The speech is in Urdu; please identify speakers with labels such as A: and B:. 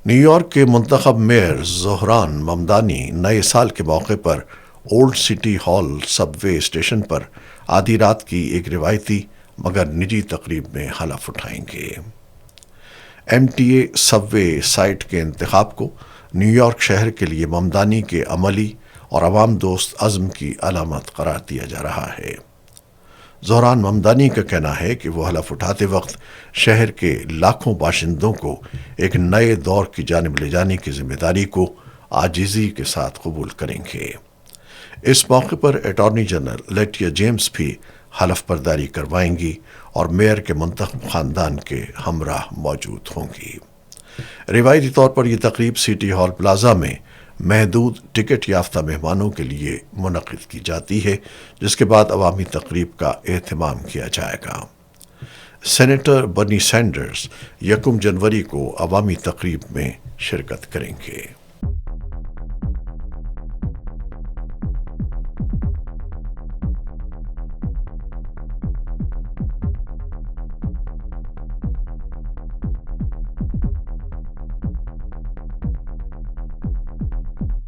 A: نیو یارک کے منتخب میئر زہران ممدانی نئے سال کے موقع پر اولڈ سٹی ہال سب وے اسٹیشن پر آدھی رات کی ایک روایتی مگر نجی تقریب میں حلف اٹھائیں گے۔ ایم ٹی اے سب وے سائٹ کے انتخاب کو نیو یارک شہر کے لیے ممدانی کے عملی اور عوام دوست عزم کی علامت قرار دیا جا رہا ہے۔ زہران ممدانی کا کہنا ہے کہ وہ حلف اٹھاتے وقت شہر کے لاکھوں باشندوں کو ایک نئے دور کی جانب لے جانے کی ذمہ داری کو عاجزی کے ساتھ قبول کریں گے۔ اس موقع پر اٹارنی جنرل لیٹیا جیمز بھی حلف برداری کروائیں گی اور میئر کے منتخب خاندان کے ہمراہ موجود ہوں گی۔ روایتی طور پر یہ تقریب سٹی ہال پلازا میں محدود ٹکٹ یافتہ مہمانوں کے لیے منعقد کی جاتی ہے، جس کے بعد عوامی تقریب کا اہتمام کیا جائے گا۔ سینیٹر برنی سینڈرز 1 جنوری کو عوامی تقریب میں شرکت کریں گے۔